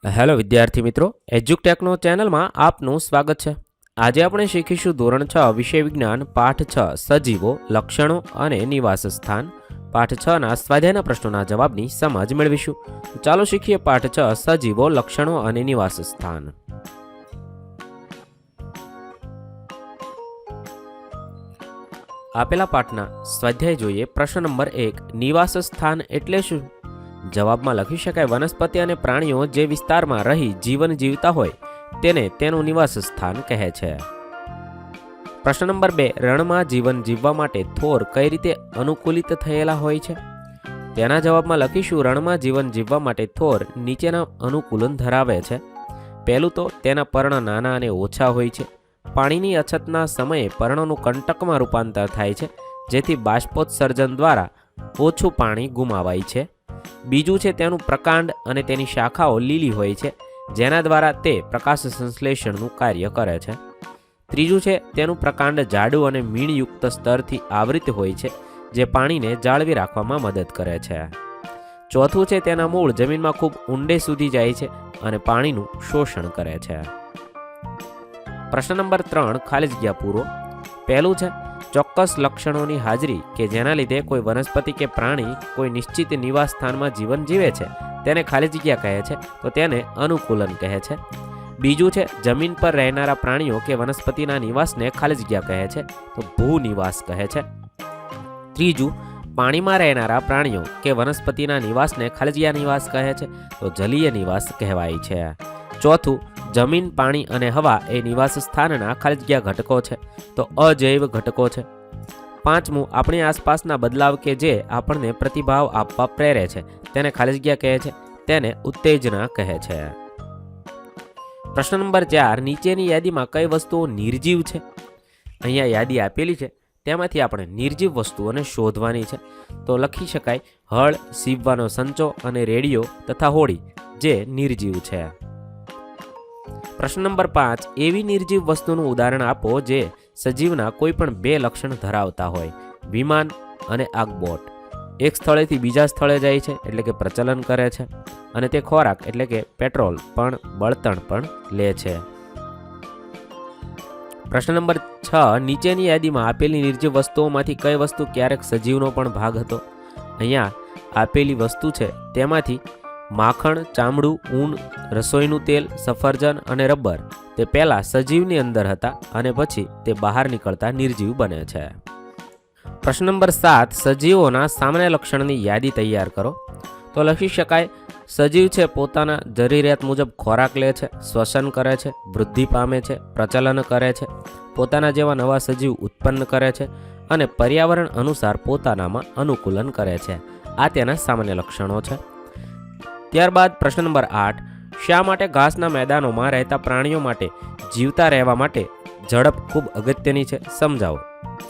Hello વિદ્યાર્થી મિત્રો, એજ્યુકટેકનો ચેનલમાં આપનું સ્વાગત છે। આજે આપણે શીખીશું ધોરણ 6 વિષય વિજ્ઞાન પાઠ 6 સજીવો, લક્ષણો અને નિવાસ સ્થાન। પાઠ 6 ના સ્વાધ્યાયના પ્રશ્નોના જવાબની સમજ મેળવીશું। ચાલો શીખીએ પાઠ 6 સજીવો, લક્ષણો અને નિવાસ સ્થાન। આપેલા પાઠના સ્વાધ્યાય જોઈએ। પ્રશ્ન નંબર 1, નિવાસ સ્થાન એટલે શું? જવાબમાં લખી શકાય, વનસ્પતિ અને પ્રાણીઓ જે વિસ્તારમાં રહી જીવન જીવતા હોય તેને તેનું નિવાસ સ્થાન કહે છે। પ્રશ્ન નંબર 2, રણમાં જીવન જીવવા માટે થોર કઈ રીતે અનુકૂલિત થયેલા હોય છે? તેના જવાબમાં લખીશું, રણમાં જીવન જીવવા માટે થોર નીચેના અનુકૂલન ધરાવે છે। પહેલું તો તેના પર્ણ નાના અને ઓછા હોય છે। પાણીની અછતના સમયે પર્ણનું કંટકમાં રૂપાંતર થાય છે, જેથી બાષ્પોત્સર્જન દ્વારા ઓછું પાણી ગુમાવાય છે। બીજું છે તેનું પ્રકાંડ અને તેની શાખાઓ લીલી હોય છે, જેના દ્વારા તે પ્રકાશ સંશ્લેષણનું કાર્ય કરે છે। ત્રીજું છે તેનું પ્રકાંડ જાડું અને મીણયુક્ત સ્તરથી આવૃત હોય છે, જે પાણીને જાળવી રાખવામાં મદદ કરે છે। ચોથું છે તેના મૂળ જમીનમાં ખૂબ ઊંડે સુધી જાય છે અને પાણીનું શોષણ કરે છે। પ્રશ્ન નંબર 3, ખાલી જગ્યા પૂરો। પહેલું છે ચોક્કસ લક્ષણોની હાજરી કે જેના લીધે કોઈ વનસ્પતિ કે પ્રાણી કોઈ નિશ્ચિત નિવાસ સ્થાનમાં જીવન જીવે છે તેને ખાલી જગ્યા કહે છે, તો તેને અનુકૂલન કહે છે। બીજું છે જમીન પર રહેનારા પ્રાણીઓ કે વનસ્પતિના નિવાસને ખાલી જગ્યા કહે છે, તો ભૂનિવાસ કહે છે। ત્રીજું, પાણીમાં રહેનારા પ્રાણીઓ કે વનસ્પતિના નિવાસને ખાલી જગ્યા નિવાસ કહે છે, તો જલીય નિવાસ કહેવાય છે। ચોથું, જમીન, પાણી અને હવા એ નિવાસ સ્થાનના ખાલી જગ્યા ઘટકો છે, તો અજૈવ ઘટકો છે। પાંચમું, આપણી આસપાસના બદલાવ કે જે આપણને પ્રતિભાવ આપવા પ્રેરે છે તેને ખાલી જગ્યા કહે છે, તેને ઉત્તેજના કહે છે। પ્રશ્ન નંબર 4, નીચેની યાદીમાં કઈ વસ્તુઓ નિર્જીવ છે? અહીંયા યાદી આપેલી છે, તેમાંથી આપણે નિર્જીવ વસ્તુઓને શોધવાની છે। તો લખી શકાય, હળ, સીવવાનો સંચો અને રેડિયો તથા હોડી જે નિર્જીવ છે। પ્રશ્ન નંબર 5, એવી નિર્જીવ વસ્તુનું ઉદાહરણ આપો જે સજીવના કોઈ પણ 2 લક્ષણ ધરાવતા હોય। વિમાન અને આગબોટ એક સ્થળેથી બીજા સ્થળે જાય છે એટલે કે પ્રચલન કરે છે, અને તે ખોરાક એટલે કે પેટ્રોલ પણ બળતણ પણ લે છે। પ્રશ્ન નંબર 6, નીચેની યાદીમાં આપેલી નિર્જીવ વસ્તુઓમાંથી કઈ વસ્તુ ક્યારેક સજીવનો પણ ભાગ હતો? અહીંયા આપેલી વસ્તુ છે તેમાંથી માખણ, ચામડું, ઊન, રસોઈનું તેલ, સફરજન અને રબર તે પહેલાં સજીવની અંદર હતા અને પછી તે બહાર નીકળતા નિર્જીવ બને છે। પ્રશ્ન નંબર 7, સજીવોના સામાન્ય લક્ષણની યાદી તૈયાર કરો। તો લખી શકાય, સજીવ છે પોતાના જરૂરિયાત મુજબ ખોરાક લે છે, શ્વસન કરે છે, વૃદ્ધિ પામે છે, પ્રચલન કરે છે, પોતાના જેવા નવા સજીવ ઉત્પન્ન કરે છે અને પર્યાવરણ અનુસાર પોતાનામાં અનુકૂલન કરે છે। આ તેના સામાન્ય લક્ષણો છે। ત્યારબાદ પ્રશ્ન નંબર 8, શા માટે ઘાસના મેદાનોમાં રહેતા પ્રાણીઓ માટે જીવતા રહેવા માટે ઝડપ ખૂબ અગત્યની છે? સમજાવો।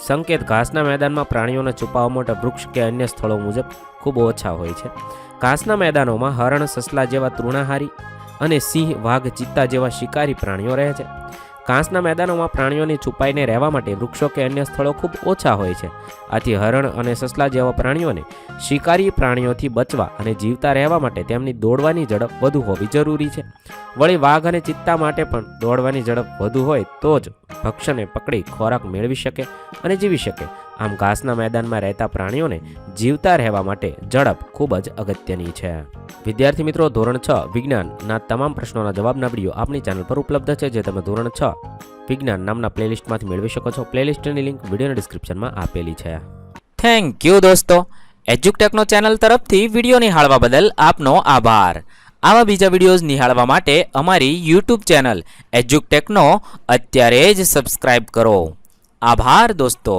સંકેત, ઘાસના મેદાનમાં પ્રાણીઓને છુપાવવા માટે વૃક્ષ કે અન્ય સ્થળો મુજબ ખૂબ ઓછા હોય છે। ઘાસના મેદાનોમાં હરણ, સસલા જેવા તૃણાહારી અને સિંહ, વાઘ, ચિત્તા જેવા શિકારી પ્રાણીઓ રહે છે। ઘાસના મેદાનોમાં પ્રાણીઓને છુપાઈને રહેવા માટે વૃક્ષો કે અન્ય સ્થળો ખૂબ ઓછા હોય છે। આથી હરણ અને સસલા જેવા પ્રાણીઓને શિકારી પ્રાણીઓથી બચવા અને જીવતા રહેવા માટે તેમની દોડવાની ઝડપ વધુ હોવી જરૂરી છે। વળી વાઘ અને ચિત્તા માટે પણ દોડવાની ઝડપ વધુ હોય તો જ ભક્ષ્યને પકડી ખોરાક મેળવી શકે અને જીવી શકે। આમ ઘાસના મેદાનમાં રહેતા પ્રાણીઓને જીવતા રહેવા માટે ઝડપ ખૂબ જ અગત્યની છે। વિદ્યાર્થી મિત્રો, ધોરણ 6 વિજ્ઞાનના તમામ પ્રશ્નોના જવાબના વિડીયો આપણી ચેનલ પર ઉપલબ્ધ છે, જે તમે ધોરણ 6 વિજ્ઞાન નામના પ્લેલિસ્ટમાંથી મેળવી શકો છો। પ્લેલિસ્ટની લિંક વિડીયોના ડિસ્ક્રિપ્શનમાં આપેલી છે। થેન્ક યુ દોસ્તો। એજ્યુકટેકનો ચેનલ તરફથી વિડીયો નિહાળવા બદલ આપનો આભાર। આવા બીજા વિડીયોઝ નિહાળવા માટે અમારી યુટ્યુબ ચેનલ એજ્યુકટેકનો અત્યારે જ સબસ્ક્રાઇબ કરો। આભાર દોસ્તો।